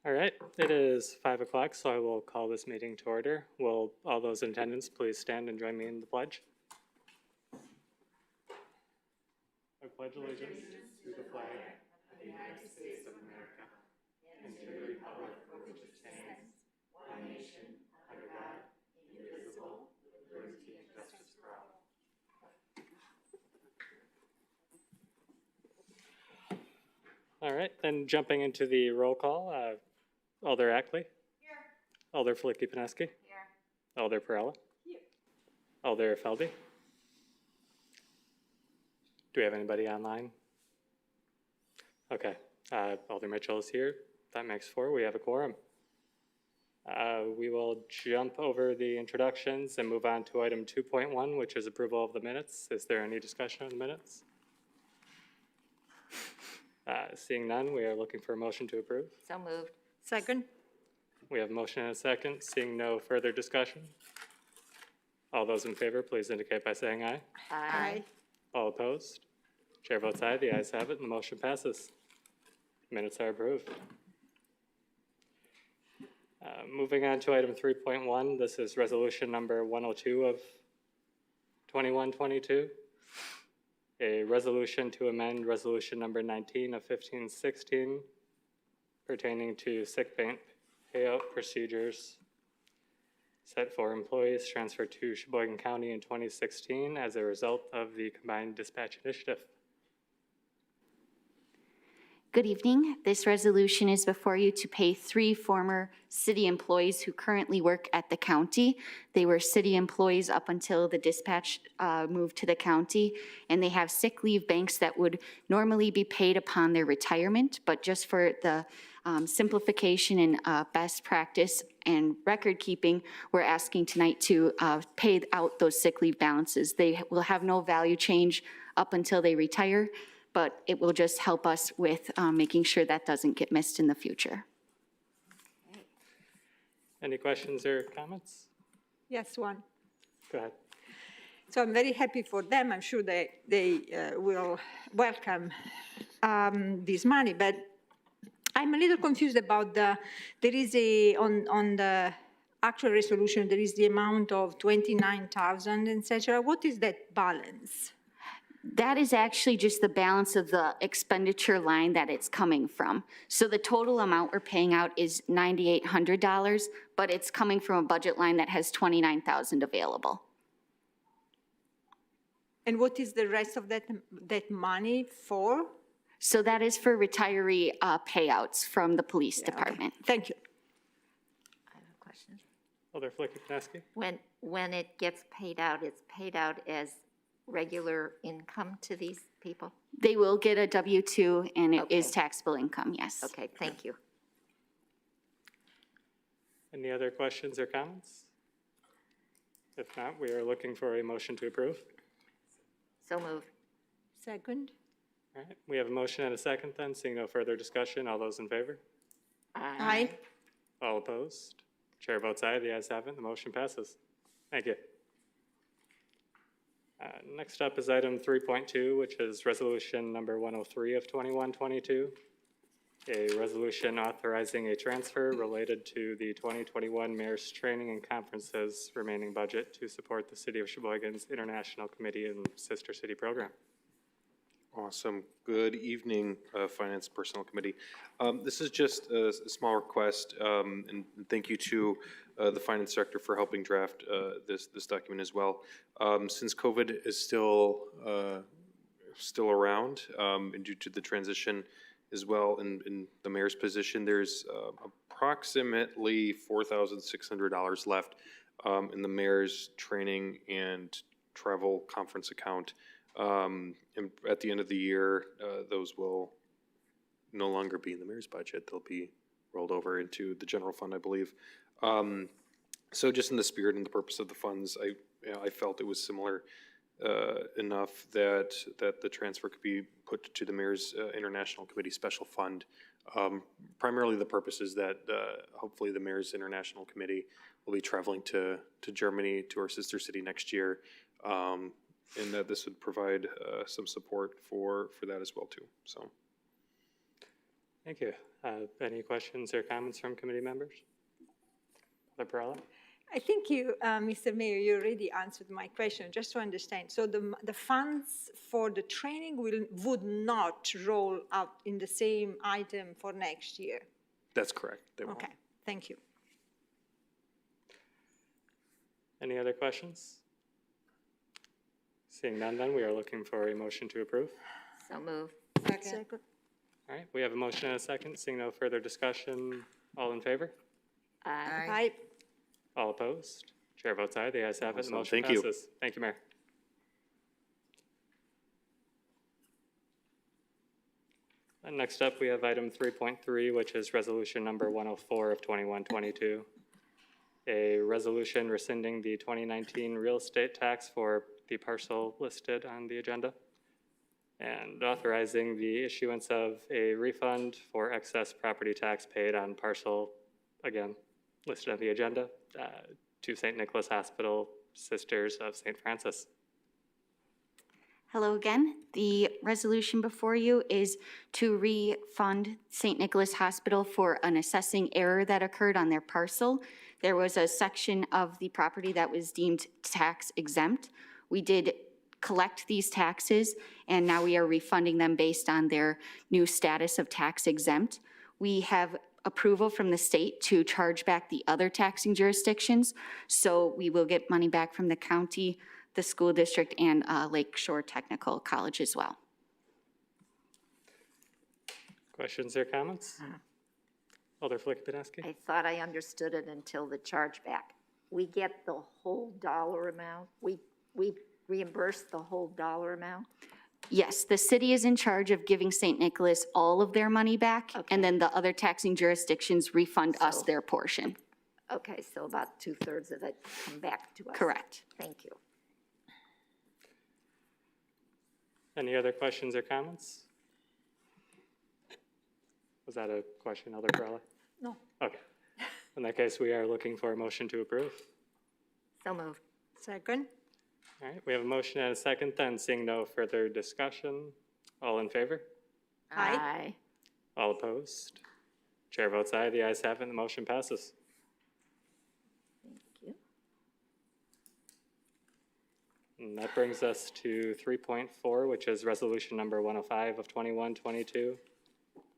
All right, it is 5 o'clock, so I will call this meeting to order. Will all those in attendance please stand and join me in the pledge? I pledge allegiance to the flag of the United States of America and to the republic for which it stands, one nation, under God, indivisible, with liberty and justice for all. All right, then jumping into the roll call, Alder Ackley. Here. Alder Flicky-Paneski. Here. Alder Perella. Here. Alder Feldy. Do we have anybody online? Okay, Alder Mitchell is here. That makes 4. We have a quorum. We will jump over the introductions and move on to item 2.1, which is approval of the minutes. Is there any discussion on the minutes? Seeing none, we are looking for a motion to approve. So moved. Second. We have a motion and a second. Seeing no further discussion. All those in favor, please indicate by saying aye. Aye. All opposed? Chair votes aye. The ayes have it, and the motion passes. Minutes are approved. Moving on to item 3.1, this is resolution number 102 of 21-22. A resolution to amend resolution number 19 of 15-16 pertaining to sick bank payout procedures set for employees transferred to Sheboygan County in 2016 as a result of the Combined Dispatch Initiative. Good evening. This resolution is before you to pay 3 former city employees who currently work at the county. They were city employees up until the dispatch moved to the county, and they have sick leave banks that would normally be paid upon their retirement, but just for the simplification and best practice and record keeping, we're asking tonight to pay out those sick leave balances. They will have no value change up until they retire, but it will just help us with making sure that doesn't get missed in the future. Any questions or comments? Yes, one. Go ahead. So I'm very happy for them. I'm sure they will welcome this money, but I'm a little confused about there is on the actual resolution, there is the amount of 29,000, etc. What is that balance? That is actually just the balance of the expenditure line that it's coming from. So the total amount we're paying out is $9,800, but it's coming from a budget line that has $29,000 available. And what is the rest of that money for? So that is for retiree payouts from the police department. Okay. Thank you. I have a question. Alder Flicky-Paneski. When it gets paid out, it's paid out as regular income to these people? They will get a W-2, and it is Okay. taxable income, yes. Okay, thank you. Any other questions or comments? If not, we are looking for a motion to approve. So moved. Second. All right, we have a motion and a second then. Seeing no further discussion, all those in favor? Aye. All opposed? Chair votes aye. The ayes have it. The motion passes. Thank you. Next up is item 3.2, which is resolution number 103 of 21-22. A resolution authorizing a transfer related to the 2021 Mayor's Training and Conferences remaining budget to support the City of Sheboygan's International Committee and Sister City Program. Awesome. Good evening, Finance Personnel Committee. This is just a small request, and thank you to the Finance Director for helping draft this document as well. Since COVID is still around, and due to the transition as well in the mayor's position, there's approximately $4,600 left in the mayor's training and travel conference account. And at the end of the year, those will no longer be in the mayor's budget. They'll be rolled over into the general fund, I believe. So just in the spirit and the purpose of the funds, I felt it was similar enough that the transfer could be put to the mayor's international committee special fund. Primarily the purpose is that hopefully the mayor's international committee will be traveling to Germany, to our sister city next year. And that this would provide some support for that as well too. So, Thank you. Any questions or comments from committee members? Mother Perrella? I think you, Mr. Mayor, you already answered my question, just to understand. So the funds for the training would not roll out in the same item for next year? That's correct. They won't. Okay, thank you. Any other questions? Seeing none, then we are looking for a motion to approve. So move. Second. All right, we have a motion and a second. Seeing no further discussion, all in favor? Aye. Aye. All opposed? Chair votes aye. The ayes have it. The Awesome. motion Thank you. passes. Thank you, Mayor. And next up, we have item 3.3, which is resolution number 104 of 2122. A resolution rescinding the 2019 real estate tax for the parcel listed on the agenda and authorizing the issuance of a refund for excess property tax paid on parcel, again, listed on the agenda, to St. Nicholas Hospital Sisters of St. Francis. Hello again. The resolution before you is to refund St. Nicholas Hospital for an assessing error that occurred on their parcel. There was a section of the property that was deemed tax exempt. We did collect these taxes, and now we are refunding them based on their new status of tax exempt. We have approval from the state to charge back the other taxing jurisdictions, so we will get money back from the county, the school district, and Lake Shore Technical College as well. Questions or comments? Alder Flick-Padaski? I thought I understood it until the chargeback. We get the whole dollar amount? We reimburse the whole dollar amount? Yes, the city is in charge of giving St. Nicholas all of their money back, Okay. and then the other taxing jurisdictions refund us So- their portion. Okay, so about 2/3 of it come back to us. Correct. Thank you. Any other questions or comments? Was that a question, Alder Perrella? No. Okay. In that case, we are looking for a motion to approve. So moved. Second. All right, we have a motion and a second, then seeing no further discussion. All in favor? Aye. All opposed? Chair votes aye. The ayes have it, and the motion passes. Thank you. And that brings us to 3.4, which is resolution number 105 of 2122.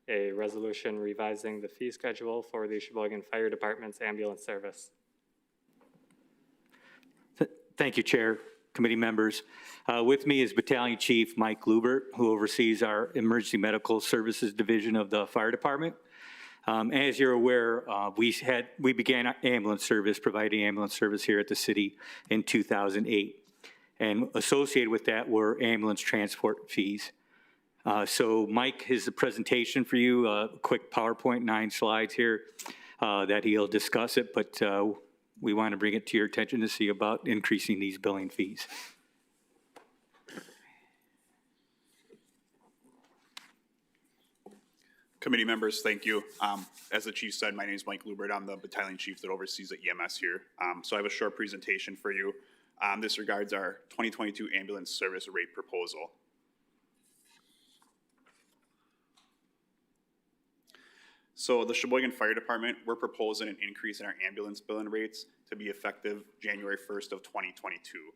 A resolution revising the fee schedule for the Sheboygan Fire Department's ambulance service. Thank you, Chair, committee members. With me is Battalion Chief Mike Lubert, who oversees our Emergency Medical Services Division of the Fire Department. As you're aware, we began our ambulance service, providing ambulance service here at the city in 2008. And associated with that were ambulance transport fees. So Mike has a presentation for you, a quick PowerPoint, 9 slides here, that he'll discuss it, but we want to bring it to your attention to see about increasing these billing fees. Committee members, thank you. As the chief said, my name is Mike Lubert. I'm the battalion chief that oversees the EMS here. So I have a short presentation for you. This regards our 2022 ambulance service rate proposal. So the Sheboygan Fire Department, we're proposing an increase in our ambulance billing rates to be effective January 1st of 2022.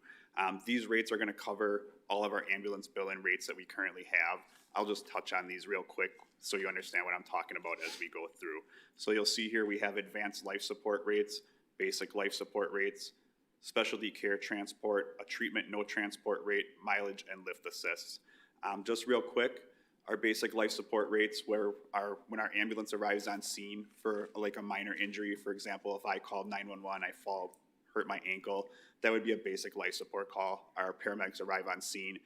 These rates are going to cover all of our ambulance billing rates that we currently have. I'll just touch on these real quick so you understand what I'm talking about as we go through. So you'll see here we have advanced life support rates, basic life support rates, specialty care transport, a treatment no transport rate, mileage, and lift assists. Just real quick, our basic life support rates when our ambulance arrives on scene for like a minor injury, for example, if I called 911, I fall, hurt my ankle, that would be a basic life support call. Our paramedics arrive on scene,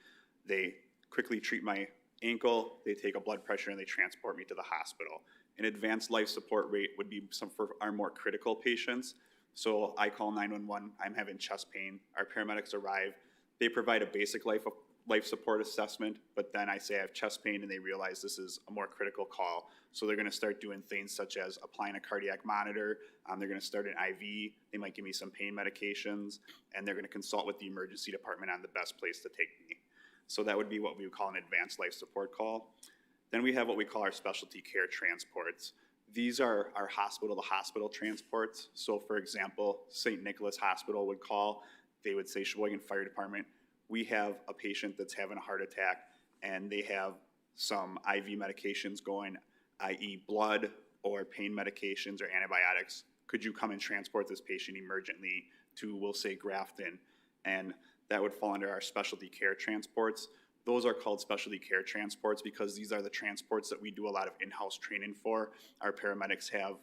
they quickly treat my ankle, they take a blood pressure, and they transport me to the hospital. An advanced life support rate would be some for our more critical patients. So I call 911, I'm having chest pain, our paramedics arrive, they provide a basic life support assessment, but then I say I have chest pain and they realize this is a more critical call. So they're gonna start doing things such as applying a cardiac monitor, they're gonna start an IV, they might give me some pain medications, and they're gonna consult with the emergency department on the best place to take me. So that would be what we would call an advanced life support call. Then we have what we call our specialty care transports. These are our hospital-to-hospital transports. So for example, St. Nicholas Hospital would call, they would say, Sheboygan Fire Department, we have a patient that's having a heart attack and they have some IV medications going, i.e. blood or pain medications or antibiotics. Could you come and transport this patient emergently to, we'll say, Grafton? And that would fall under our specialty care transports. Those are called specialty care transports because these are the transports that we do a lot of in-house training for. Our paramedics have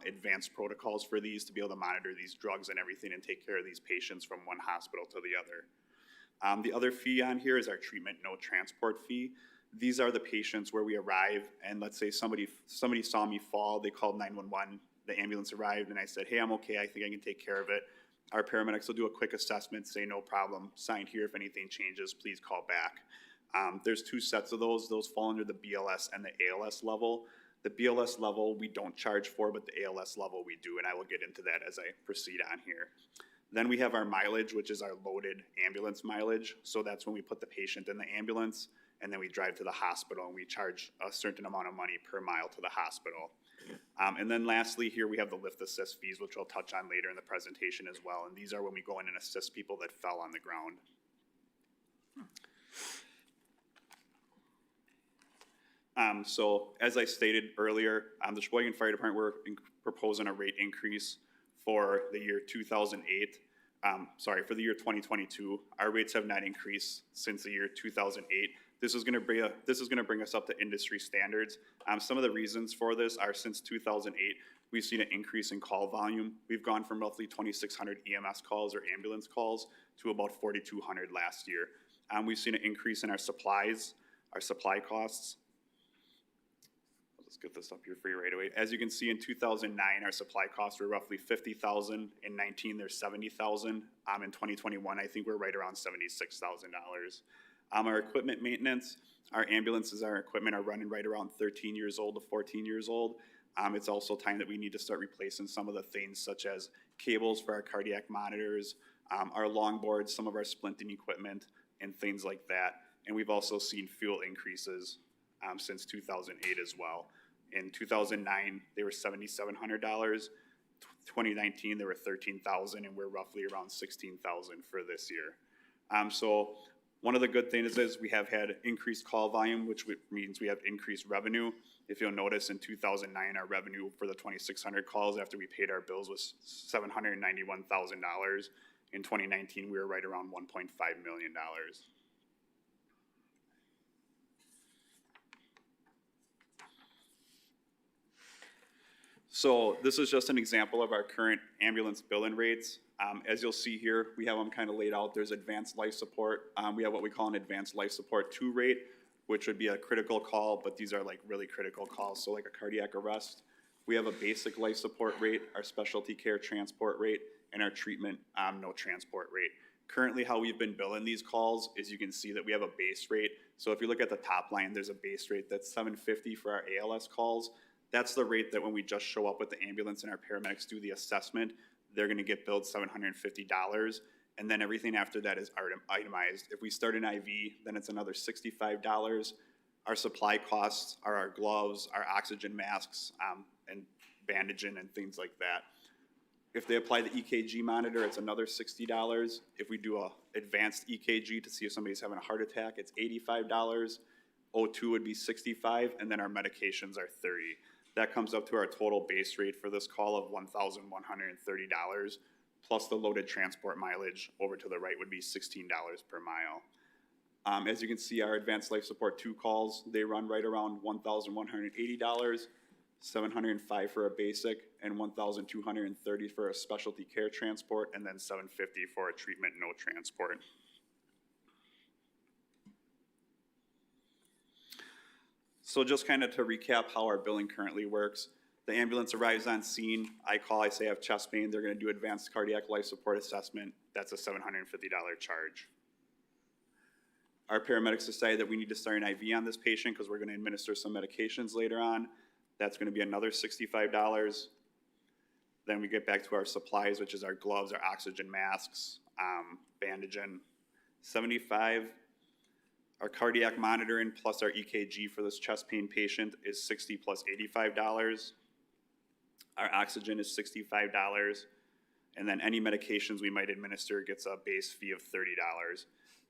advanced protocols for these to be able to monitor these drugs and everything and take care of these patients from one hospital to the other. The other fee on here is our treatment no transport fee. These are the patients where we arrive and let's say somebody saw me fall, they called 911, the ambulance arrived and I said, hey, I'm okay, I think I can take care of it. Our paramedics will do a quick assessment, say no problem, sign here if anything changes, please call back. There's two sets of those. Those fall under the BLS and the ALS level. The BLS level we don't charge for, but the ALS level we do, and I will get into that as I proceed on here. Then we have our mileage, which is our loaded ambulance mileage. So that's when we put the patient in the ambulance, and then we drive to the hospital, and we charge a certain amount of money per mile to the hospital. And then lastly, here we have the lift assist fees, which we'll touch on later in the presentation as well. And these are when we go in and assist people that fell on the ground. So as I stated earlier, the Sheboygan Fire Department, we're proposing a rate increase for the year 2008. For the year 2022. Our rates have not increased since the year 2008. This is going to bring us up to industry standards. Some of the reasons for this are since 2008, we've seen an increase in call volume. We've gone from roughly 2,600 EMS calls or ambulance calls to about 4,200 last year. We've seen an increase in our supplies, our supply costs. Let's get this up here for you right away. As you can see, in 2009, our supply costs were roughly $50,000. In 19, they're $70,000. In 2021, I think we're right around $76,000. Our equipment maintenance, our ambulances, our equipment are running right around 13 years old to 14 years old. It's also time that we need to start replacing some of the things such as cables for our cardiac monitors, our longboards, some of our splinting equipment, and things like that. And we've also seen fuel increases since 2008 as well. In 2009, they were $7,700. 2019, they were $13,000, and we're roughly around $16,000 for this year. So one of the good things is we have had increased call volume, which means we have increased revenue. If you'll notice, in 2009, our revenue for the 2,600 calls after we paid our bills was $791,000. In 2019, we were right around $1.5 million. So this is just an example of our current ambulance billing rates. As you'll see here, we have them kind of laid out. There's advanced life support. We have what we call an advanced life support 2 rate, which would be a critical call, but these are like really critical calls, so like a cardiac arrest. We have a basic life support rate, our specialty care transport rate, and our treatment no transport rate. Currently, how we've been billing these calls is you can see that we have a base rate. So if you look at the top line, there's a base rate that's $750 for our ALS calls. That's the rate that when we just show up with the ambulance and our paramedics do the assessment, they're gonna get billed $750. And then everything after that is itemized. If we start an IV, then it's another $65. Our supply costs are our gloves, our oxygen masks, and bandaging and things like that. If they apply the EKG monitor, it's another $60. If we do a advanced EKG to see if somebody's having a heart attack, it's $85. O2 would be $65, and then our medications are $30. That comes up to our total base rate for this call of $1,130, plus the loaded transport mileage over to the right would be $16 per mile. As you can see, our advanced life support 2 calls, they run right around $1,180, $705 for a basic, and $1,230 for a specialty care transport, and then $750 for a treatment no transport. So just kind of to recap how our billing currently works, the ambulance arrives on scene, I call, I say I have chest pain, they're gonna do advanced cardiac life support assessment, that's a $750 charge. Our paramedics decide that we need to start an IV on this patient because we're gonna administer some medications later on, that's gonna be another $65. Then we get back to our supplies, which is our gloves, our oxygen masks, bandaging, $75. Our cardiac monitoring plus our EKG for this chest pain patient is $60 plus $85. Our oxygen is $65. And then any medications we might administer gets a base fee of $30.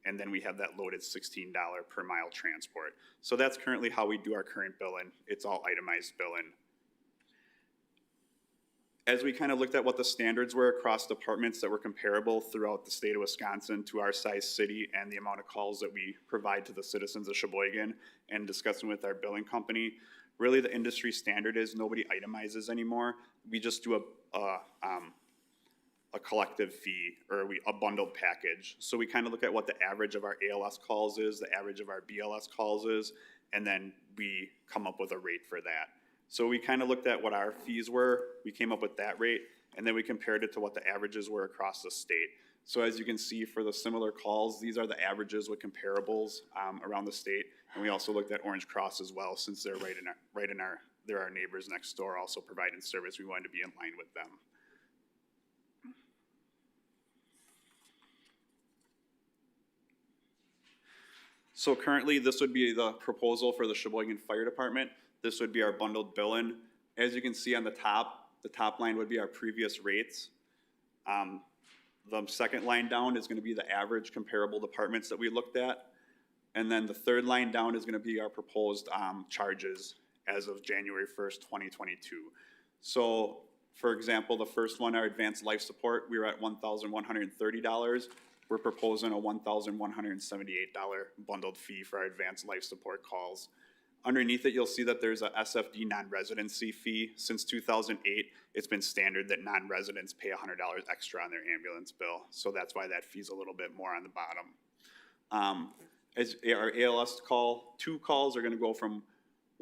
And then we have that loaded $16 per mile transport. So that's currently how we do our current billing. It's all itemized billing. As we kind of looked at what the standards were across departments that were comparable throughout the state of Wisconsin to our size city and the amount of calls that we provide to the citizens of Sheboygan and discussing with our billing company, really the industry standard is nobody itemizes anymore. We just do a collective fee or a bundled package. So we kind of look at what the average of our ALS calls is, the average of our BLS calls is, and then we come up with a rate for that. So we kind of looked at what our fees were, we came up with that rate, and then we compared it to what the averages were across the state. So as you can see for the similar calls, these are the averages with comparables around the state. And we also looked at Orange Cross as well, since they're they're our neighbors next door also providing service. We wanted to be in line with them. So currently, this would be the proposal for the Sheboygan Fire Department. This would be our bundled billing. As you can see on the top line would be our previous rates. The second line down is going to be the average comparable departments that we looked at. And then the third line down is going to be our proposed charges as of January 1st, 2022. So, for example, the first one, our advanced life support, we were at $1,130. We're proposing a $1,178 bundled fee for our advanced life support calls. Underneath it, you'll see that there's a SFD non-residency fee. Since 2008, it's been standard that non-residents pay $100 extra on their ambulance bill. So that's why that fee's a little bit more on the bottom. As our ALS call, 2 calls are gonna go from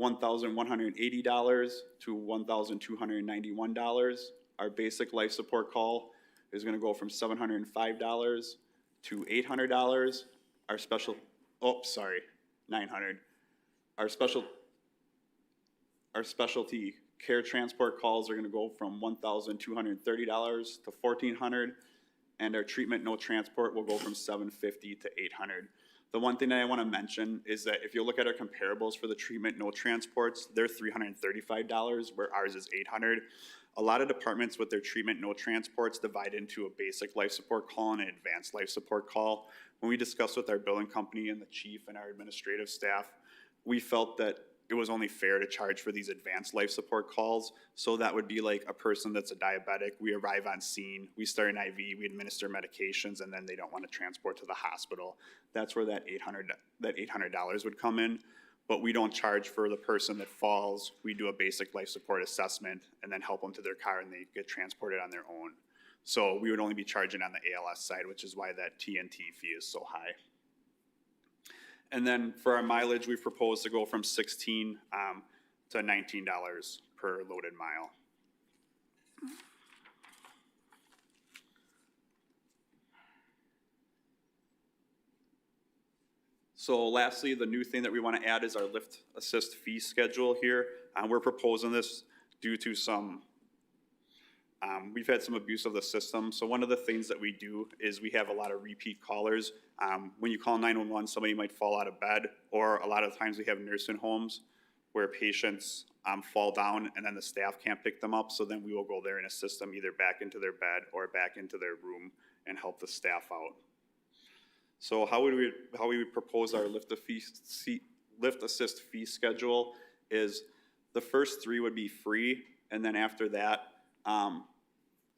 $1,180 to $1,291. Our basic life support call is gonna go from $705 to $800. Our special, $900. Our specialty care transport calls are gonna go from $1,230 to $1,400, and our treatment no transport will go from $750 to $800. The one thing that I wanna mention is that if you look at our comparables for the treatment no transports, they're $335, where ours is $800. A lot of departments with their treatment no transports divide into a basic life support call and an advanced life support call. When we discussed with our billing company and the chief and our administrative staff, we felt that it was only fair to charge for these advanced life support calls. So that would be like a person that's a diabetic. We arrive on scene, we start an IV, we administer medications, and then they don't want to transport to the hospital. That's where that $800 would come in. But we don't charge for the person that falls. We do a basic life support assessment and then help them to their car and they get transported on their own. So we would only be charging on the ALS side, which is why that TNT fee is so high. And then for our mileage, we've proposed to go from $16 to $19 per loaded mile. So lastly, the new thing that we want to add is our lift assist fee schedule here. We're proposing this due to some, we've had some abuse of the system. So one of the things that we do is we have a lot of repeat callers. When you call 911, somebody might fall out of bed, or a lot of times we have nursing homes where patients fall down and then the staff can't pick them up. So then we will go there and assist them either back into their bed or back into their room and help the staff out. So how we propose our lift assist fee schedule is the first 3 would be free, and then after that,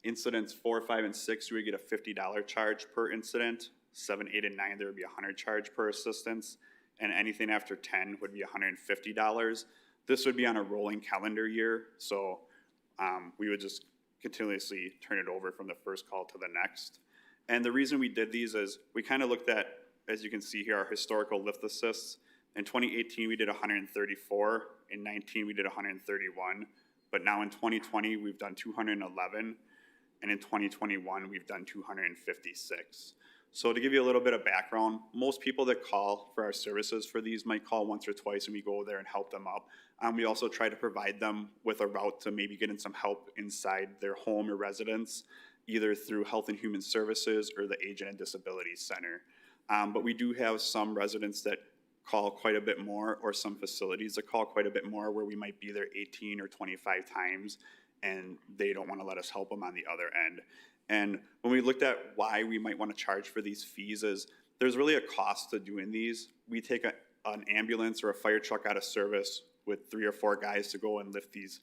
incidents 4, 5, and 6, you would get a $50 charge per incident. 7, 8, and 9, there would be a $100 charge per assistance, and anything after 10 would be $150. This would be on a rolling calendar year, so we would just continuously turn it over from the first call to the next. And the reason we did these is we kind of looked at, as you can see here, our historical lift assists. In 2018, we did 134. In 19, we did 131. But now in 2020, we've done 211. And in 2021, we've done 256. So to give you a little bit of background, most people that call for our services for these might call once or twice and we go there and help them up. We also try to provide them with a route to maybe getting some help inside their home or residence, either through Health and Human Services or the Aging and Disabilities Center. But we do have some residents that call quite a bit more, or some facilities that call quite a bit more, where we might be there 18 or 25 times, and they don't want to let us help them on the other end. And when we looked at why we might want to charge for these fees, is there's really a cost to doing these. We take an ambulance or a fire truck out of service with 3 or 4 guys to go and lift these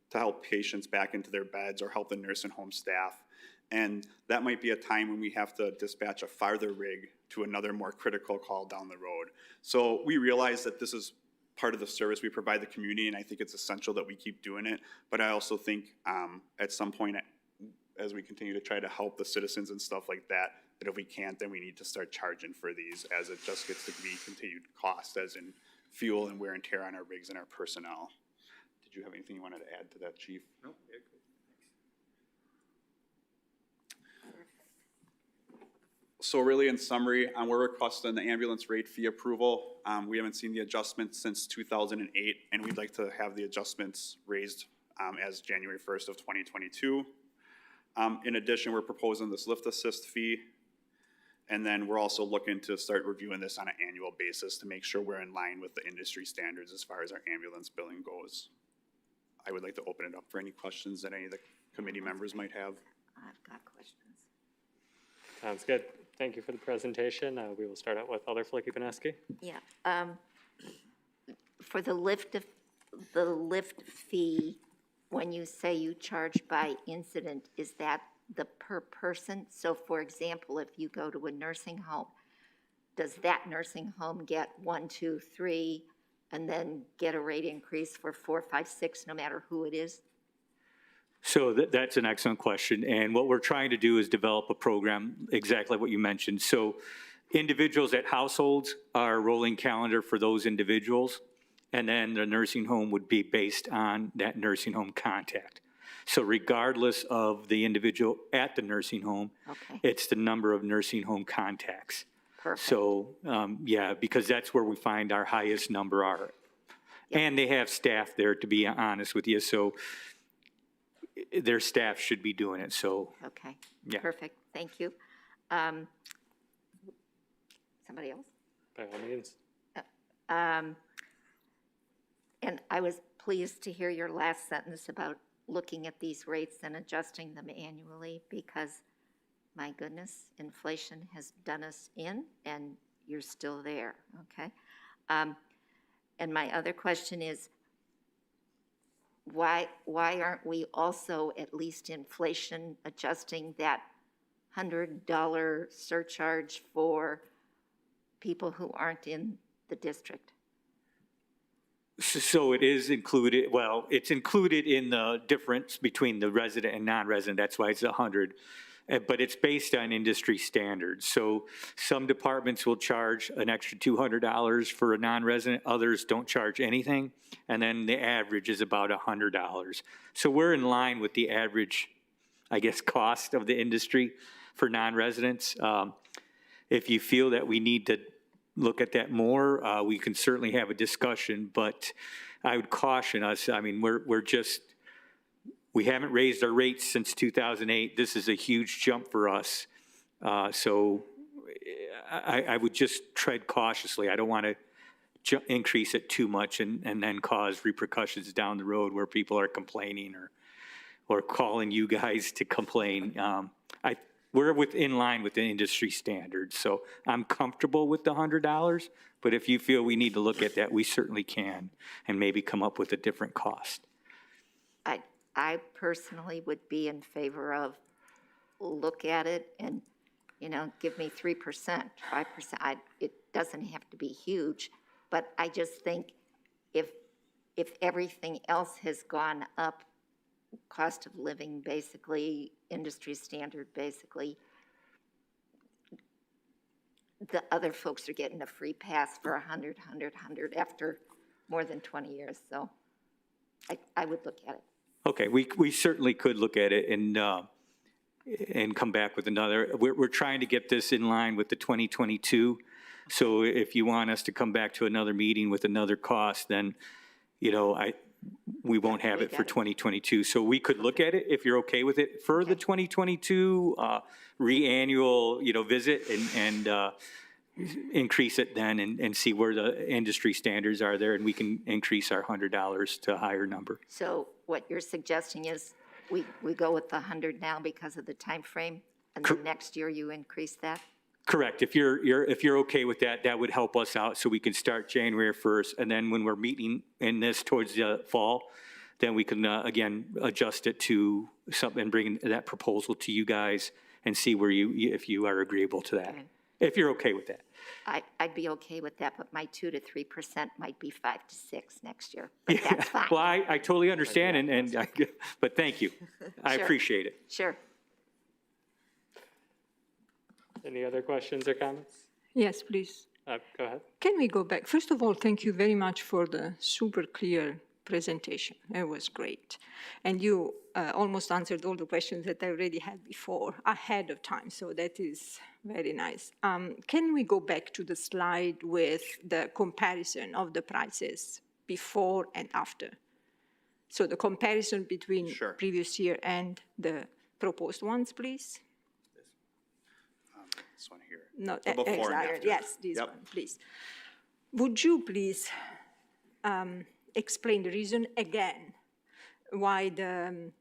to help patients back into their beds or help the nursing home staff. And that might be a time when we have to dispatch a farther rig to another more critical call down the road. So we realize that this is part of the service we provide the community, and I think it's essential that we keep doing it. But I also think at some point, as we continue to try to help the citizens and stuff like that, that if we can't, then we need to start charging for these, as it just gets to be continued cost, as in fuel and wear and tear on our rigs and our personnel. Did you have anything you wanted to add to that, Chief? No. So really, in summary, we're requesting the ambulance rate fee approval. We haven't seen the adjustments since 2008, and we'd like to have the adjustments raised as January 1st of 2022. In addition, we're proposing this lift assist fee, and then we're also looking to start reviewing this on an annual basis to make sure we're in line with the industry standards as far as our ambulance billing goes. I would like to open it up for any questions that any of the committee members might have. I've got questions. Sounds good. Thank you for the presentation. We will start out with Alder Flicky-Paneski. Yeah. For the lift fee, when you say you charge by incident, is that the per person? So for example, if you go to a nursing home, does that nursing home get 1, 2, 3, and then get a rate increase for 4, 5, 6, no matter who it is? So that's an excellent question. And what we're trying to do is develop a program, exactly what you mentioned. So individuals at households are a rolling calendar for those individuals. And then the nursing home would be based on that nursing home contact. So regardless of the individual at the nursing home, Okay. it's the number of nursing home contacts. Perfect. So, yeah, because that's where we find our highest number are. Yep. And they have staff there, to be honest with you, so their staff should be doing it, so. Okay. Yeah. Perfect. Thank you. Somebody else? By all means. And I was pleased to hear your last sentence about looking at these rates and adjusting them annually, because my goodness, inflation has done us in, and you're still there, okay? And my other question is, why aren't we also at least inflation adjusting that $100 surcharge for people who aren't in the district? So it is included, well, it's included in the difference between the resident and non-resident, that's why it's 100. But it's based on industry standards. So some departments will charge an extra $200 for a non-resident, others don't charge anything, and then the average is about $100. So we're in line with the average, I guess, cost of the industry for non-residents. If you feel that we need to look at that more, we can certainly have a discussion, but I would caution us. I mean, we haven't raised our rates since 2008. This is a huge jump for us. So I would just tread cautiously. I don't want to increase it too much and then cause repercussions down the road where people are complaining or calling you guys to complain. We're in line with the industry standards, so I'm comfortable with the $100, but if you feel we need to look at that, we certainly can, and maybe come up with a different cost. I personally would be in favor of look at it and, give me 3%, 5%. It doesn't have to be huge, but I just think if everything else has gone up, cost of living, basically, industry standard, basically, the other folks are getting a free pass for 100 after more than 20 years. So I would look at it. Okay, we certainly could look at it and come back with another. We're trying to get this in line with the 2022. So if you want us to come back to another meeting with another cost, then, we won't have it for 2022. So we could look at it if you're okay with it for the 2022 re-annual, visit, and increase it then and see where the industry standards are there, and we can increase our $100 to a higher number. So what you're suggesting is we go with the 100 now because of the time frame, and then next year you increase that? Correct. If you're okay with that, that would help us out so we can start January 1st. And then when we're meeting in this towards the fall, then we can, again, adjust it to something and bring that proposal to you guys and see where if you are agreeable to that, Okay. if you're okay with that. I'd be okay with that, but my 2 to 3% might be 5 to 6 next year, but that's fine. Well, I totally understand, but thank you. I Sure. appreciate it. Sure. Any other questions or comments? Yes, please. Go ahead. Can we go back? First of all, thank you very much for the super clear presentation. It was great. And you almost answered all the questions that I already had before, ahead of time, so that is very nice. Can we go back to the slide with the comparison of the prices before and after? So the comparison between Sure. previous year and the proposed ones, please? This one here. No, The before and exactly. after. Yes, this Yep. one, please. Would you please explain the reason again why the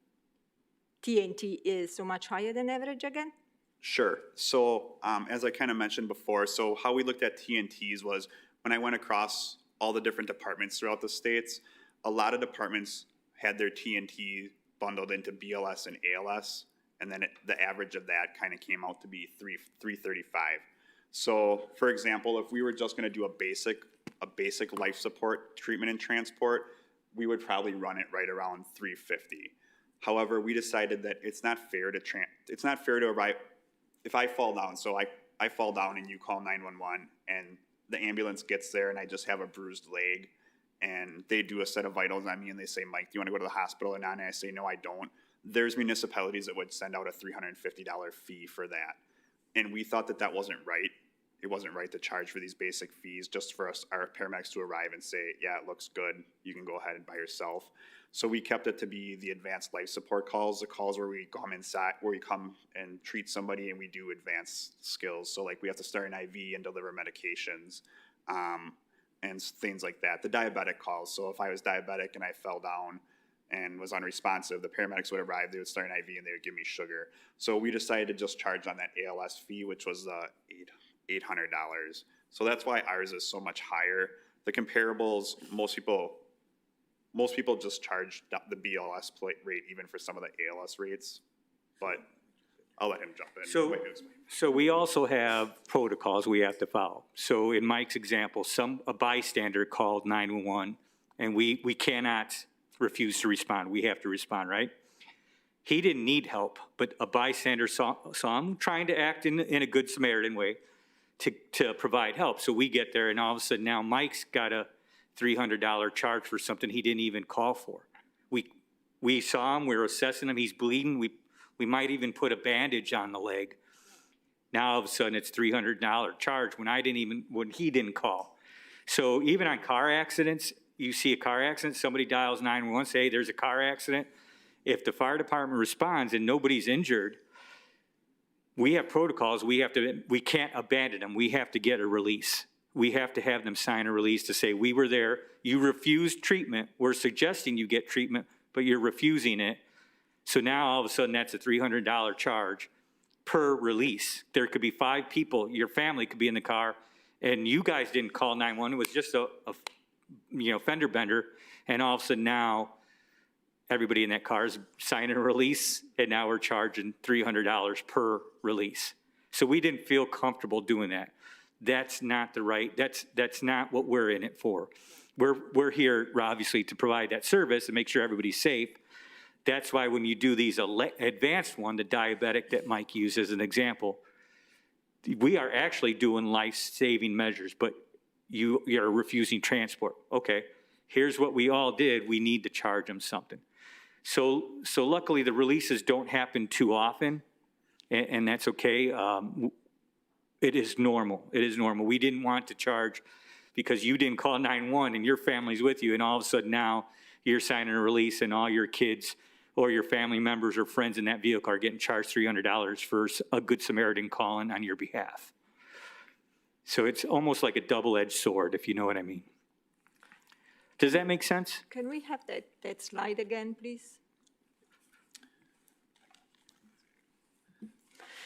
TNT is so much higher than average again? Sure. So as I kind of mentioned before, so how we looked at TNTs was when I went across all the different departments throughout the states, a lot of departments had their TNT bundled into BLS and ALS, and then the average of that kind of came out to be $335. So for example, if we were just going to do a basic life support treatment and transport, we would probably run it right around $350. However, we decided that it's not fair to arrive if I fall down. So I fall down and you call 911 and the ambulance gets there and I just have a bruised leg and they do a set of vitals on me and they say, Mike, do you want to go to the hospital or not? And I say, no, I don't. There's municipalities that would send out a $350 fee for that. And we thought that wasn't right. It wasn't right to charge for these basic fees just for our paramedics to arrive and say, yeah, it looks good. You can go ahead and by yourself. So we kept it to be the advanced life support calls, the calls where we come inside, where we come and treat somebody and we do advanced skills. So like we have to start an IV and deliver medications and things like that. The diabetic calls. So if I was diabetic and I fell down and was unresponsive, the paramedics would arrive, they would start an IV and they would give me sugar. So we decided to just charge on that ALS fee, which was $800. So that's why ours is so much higher. The comparables, most people just charge the BLS rate even for some of the ALS rates, but I'll let him jump in. So we also have protocols we have to follow. So in Mike's example, a bystander called 911 and we cannot refuse to respond. We have to respond, right? He didn't need help, but a bystander saw him trying to act in a good Samaritan way to provide help. So we get there and all of a sudden now Mike's got a $300 charge for something he didn't even call for. We saw him, we were assessing him, he's bleeding, we might even put a bandage on the leg. Now all of a sudden it's $300 charge when he didn't call. So even on car accidents, you see a car accident, somebody dials 911, say, hey, there's a car accident. If the fire department responds and nobody's injured, we have protocols, we can't abandon them, we have to get a release. We have to have them sign a release to say, we were there, you refused treatment, we're suggesting you get treatment, but you're refusing it. So now all of a sudden that's a $300 charge per release. There could be 5 people, your family could be in the car, and you guys didn't call 911, it was just a fender bender, and all of a sudden now everybody in that car is signing a release, and now we're charging $300 per release. So we didn't feel comfortable doing that. That's not that's not what we're in it for. We're here, obviously, to provide that service and make sure everybody's safe. That's why when you do these advanced one, the diabetic that Mike used as an example, we are actually doing life-saving measures, but you're refusing transport. Okay, here's what we all did. We need to charge them something. So luckily the releases don't happen too often, and that's okay. It is normal. It is normal. We didn't want to charge because you didn't call 911 and your family's with you, and all of a sudden now you're signing a release and all your kids or your family members or friends in that vehicle are getting charged $300 for a Good Samaritan calling on your behalf. So it's almost like a double-edged sword, if you know what I mean. Does that make sense? Can we have that slide again, please?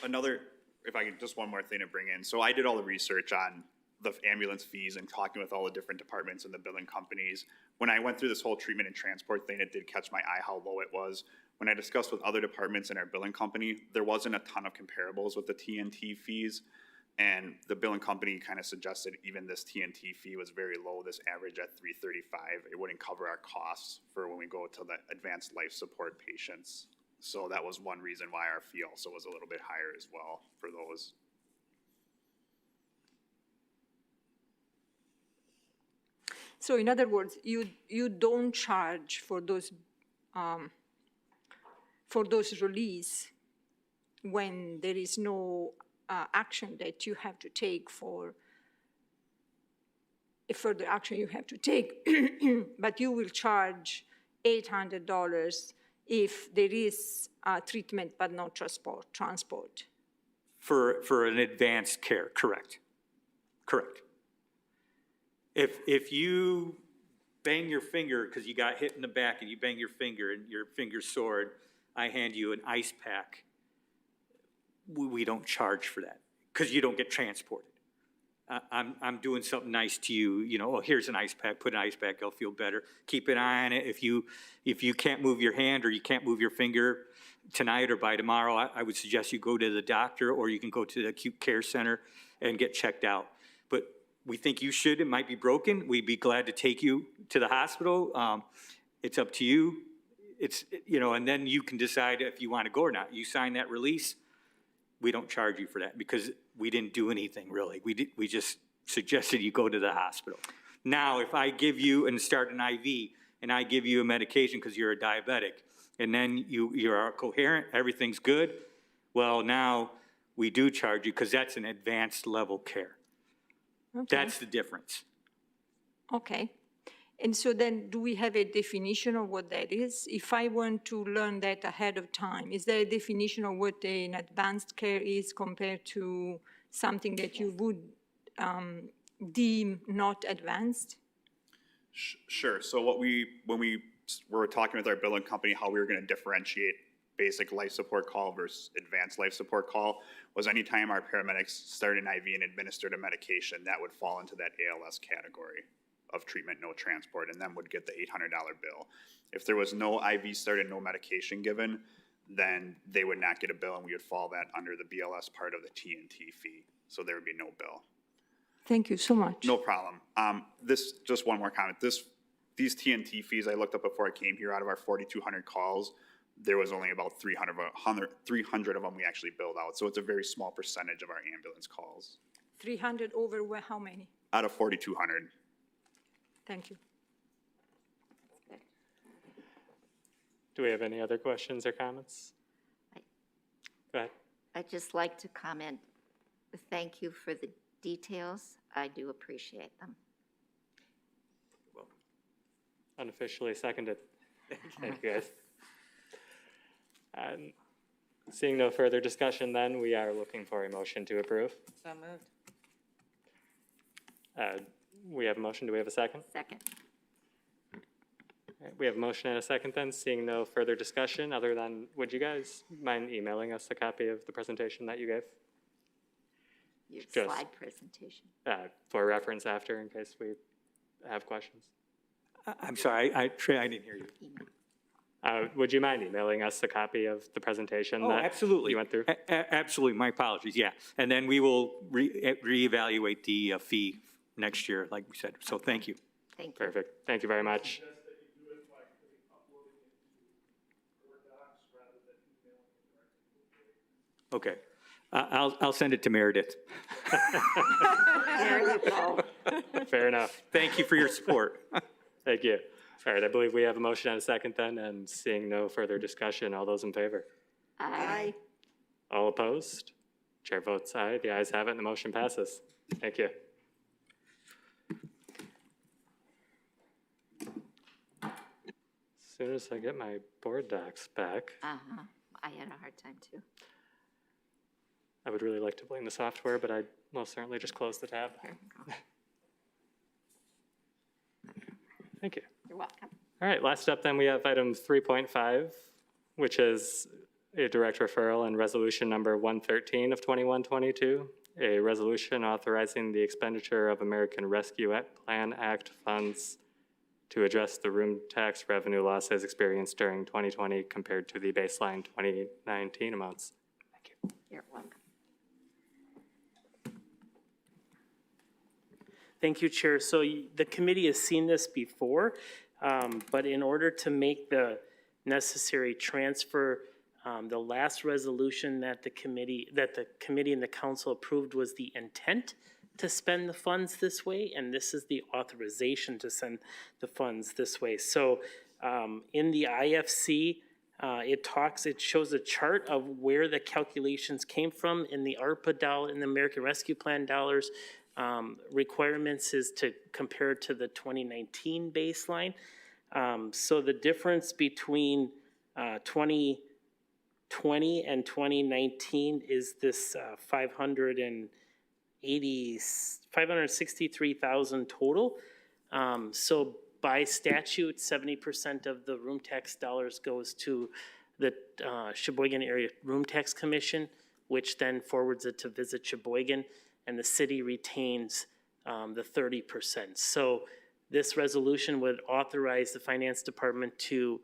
Another, if I could, just one more thing to bring in. So I did all the research on the ambulance fees and talking with all the different departments and the billing companies. When I went through this whole treatment and transport thing, it did catch my eye how low it was. When I discussed with other departments in our billing company, there wasn't a ton of comparables with the TNT fees. And the billing company kind of suggested even this TNT fee was very low, this average at $335. It wouldn't cover our costs for when we go to the advanced life support patients. So that was one reason why our fee also was a little bit higher as well for those. So in other words, you don't charge for those release when there is no action that you have to take for a further action you have to take, but you will charge $800 if there is treatment but not transport. For an advanced care, correct. Correct. If you bang your finger because you got hit in the back and you bang your finger and your finger's sore, I hand you an ice pack, we don't charge for that because you don't get transported. I'm doing something nice to you, you know, oh, here's an ice pack, put an ice pack, I'll feel better. Keep an eye on it. If you can't move your hand or you can't move your finger tonight or by tomorrow, I would suggest you go to the doctor or you can go to the acute care center and get checked out. But we think you should, it might be broken. We'd be glad to take you to the hospital. It's up to you. It's, you know, and then you can decide if you want to go or not. You sign that release, we don't charge you for that because we didn't do anything really. We just suggested you go to the hospital. Now, if I give you and start an IV and I give you a medication because you're a diabetic and then you're coherent, everything's good, well, now we do charge you because that's an advanced level care. Okay. That's the difference. Okay. And so then do we have a definition of what that is? If I want to learn that ahead of time, is there a definition of what an advanced care is compared to something that you would deem not advanced? Sure. So when we were talking with our billing company, how we were going to differentiate basic life support call versus advanced life support call was anytime our paramedics started an IV and administered a medication, that would fall into that ALS category of treatment, no transport, and then would get the $800 bill. If there was no IV started, no medication given, then they would not get a bill and we would fall that under the BLS part of the TNT fee. So there would be no bill. Thank you so much. No problem. Just one more comment. These TNT fees I looked up before I came here, out of our 4,200 calls, there was only about 300 of them we actually billed out. So it's a very small percentage of our ambulance calls. 300 over how many? Out of 4,200. Thank you. Do we have any other questions or comments? Go ahead. I'd just like to comment, thank you for the details. I do appreciate them. Unofficially seconded. Thank you, guys. Seeing no further discussion then, we are looking for a motion to approve. So moved. We have a motion. Do we have a second? Second. All right, we have a motion and a second then. Seeing no further discussion other than, would you guys mind emailing us a copy of the presentation that you gave? Your Just- slide presentation. For reference after in case we have questions. I'm sorry, Trey, I didn't hear you. Email. Would you mind emailing us a copy of the presentation Oh, that absolutely. you went through? Absolutely, my apologies, yeah. And then we will reevaluate the fee next year, like we said, so thank you. Thank you. Perfect. Thank you very much. Okay, I'll send it to Meredith. There you go. Fair enough. Thank you for your support. Thank you. All right, I believe we have a motion and a second then, and seeing no further discussion, all those in favor? Aye. All opposed? Chair votes aye. The ayes have it and the motion passes. Thank you. As soon as I get my board docs back. Uh-huh. I had a hard time too. I would really like to blame the software, but I'd most certainly just close the tab. Thank you. You're welcome. All right, last up then, we have item 3.5, which is a direct referral and resolution number 113 of 2122, a resolution authorizing the expenditure of American Rescue Plan Act funds to address the room tax revenue losses experienced during 2020 compared to the baseline 2019 amounts. Thank you. You're welcome. Thank you, Chair. So the committee has seen this before, but in order to make the necessary transfer, the last resolution that the committee and the council approved was the intent to spend the funds this way, and this is the authorization to send the funds this way. So in the IFC, it shows a chart of where the calculations came from in the ARPA dollar, in the American Rescue Plan dollars. Requirements is to compare to the 2019 baseline. So the difference between 2020 and 2019 is this 563,000 total. So by statute, 70% of the room tax dollars goes to the Sheboygan Area Room Tax Commission, which then forwards it to Visit Sheboygan, and the city retains the 30%. So this resolution would authorize the finance department to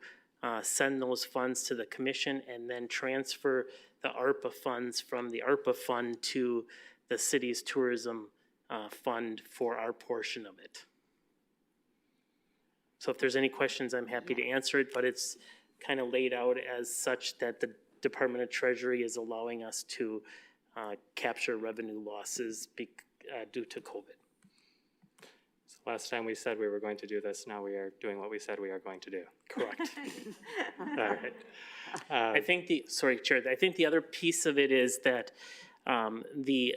send those funds to the commission and then transfer the ARPA funds from the ARPA fund to the city's tourism fund for our portion of it. So if there's any questions, I'm happy to answer it, but it's kind of laid out as such that the Department of Treasury is allowing us to capture revenue losses due to COVID. So last time we said we were going to do this, now we are doing what we said we are going to do. Correct. All right. I think sorry, Chair, I think the other piece of it is that the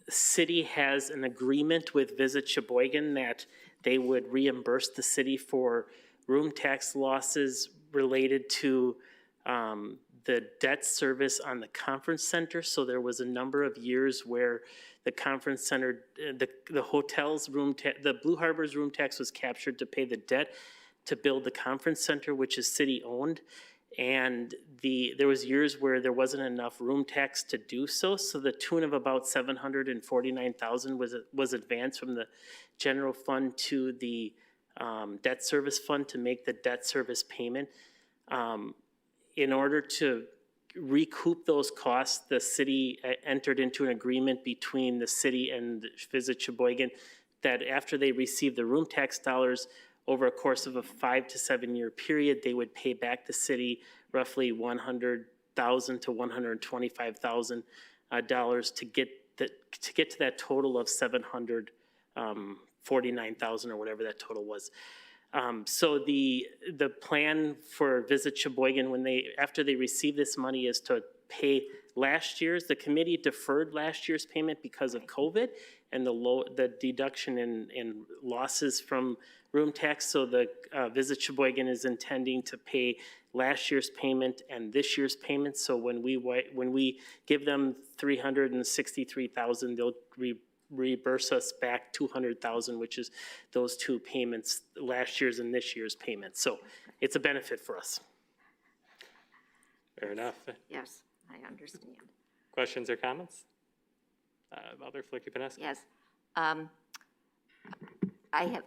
city has an agreement with Visit Sheboygan that they would reimburse the city for room tax losses related to the debt service on the conference center. So there was a number of years where the conference center, the hotel's the Blue Harbor's room tax was captured to pay the debt to build the conference center, which is city owned. And there was years where there wasn't enough room tax to do so. So the tune of about $749,000 was advanced from the general fund to the debt service fund to make the debt service payment. In order to recoup those costs, the city entered into an agreement between the city and Visit Sheboygan that after they received the room tax dollars, over a course of a 5 to 7 year period, they would pay back the city roughly $100,000 to $125,000 to get to that total of $749,000 or whatever that total was. So the plan for Visit Sheboygan after they receive this money is to pay the committee deferred last year's payment because of COVID and the deduction in losses from room tax. So the Visit Sheboygan is intending to pay last year's payment and this year's payment. So when we give them $363,000, they'll reimburse us back $200,000, which is those two payments, last year's and this year's payments. So it's a benefit for us. Fair enough. Yes, I understand. Questions or comments? Other Flicky Paneski? Yes. I have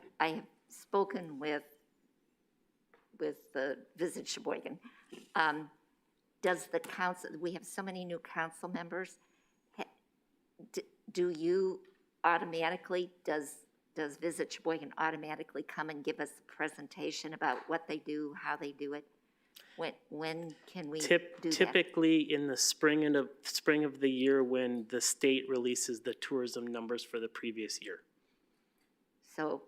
spoken with the Visit Sheboygan. Does the council, we have so many new council members, do you automatically, does Visit Sheboygan automatically come and give us a presentation about what they do, how they do it? When can we do that? Typically in the spring of the year when the state releases the tourism numbers for the previous year. So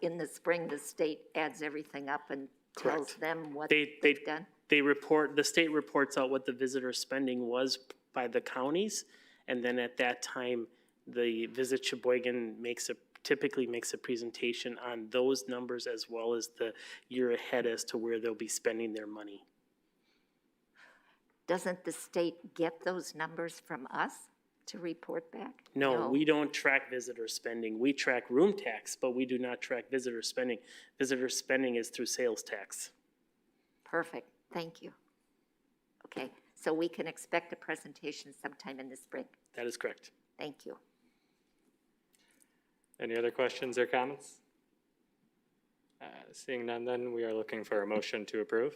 in the spring, the state adds everything up and tells Correct. them what They they've done? The state reports out what the visitor spending was by the counties, and then at that time, the Visit Sheboygan typically makes a presentation on those numbers as well as the year ahead as to where they'll be spending their money. Doesn't the state get those numbers from us? to report back? No, we don't track visitor spending. We track room tax, but we do not track visitor spending. Visitor spending is through sales tax. Perfect, thank you. Okay, so we can expect a presentation sometime in the spring. That is correct. Thank you. Any other questions or comments? Seeing none, then we are looking for a motion to approve.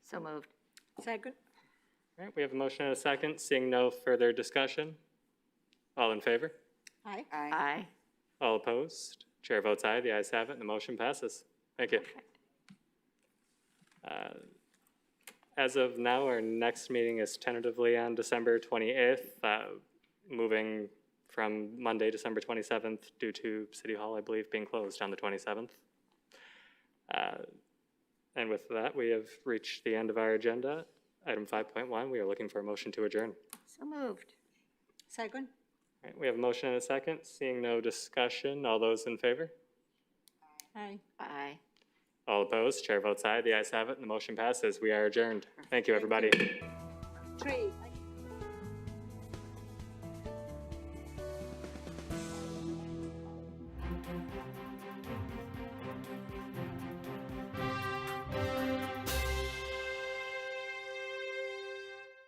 So moved. Second? All right, we have a motion and a second. Seeing no further discussion. All in favor? Aye. Aye. All opposed? Chair votes aye. The ayes have it, and the motion passes. Thank you. As of now, our next meeting is tentatively on December 28th, moving from Monday, December 27th, due to City Hall, I believe, being closed on the 27th. And with that, we have reached the end of our agenda. Item 5.1, we are looking for a motion to adjourn. So moved. Second? All right, we have a motion and a second. Seeing no discussion, all those in favor? Aye. Aye. All opposed? Chair votes aye. The ayes have it, and the motion passes. We are adjourned. Thank you, everybody. 3.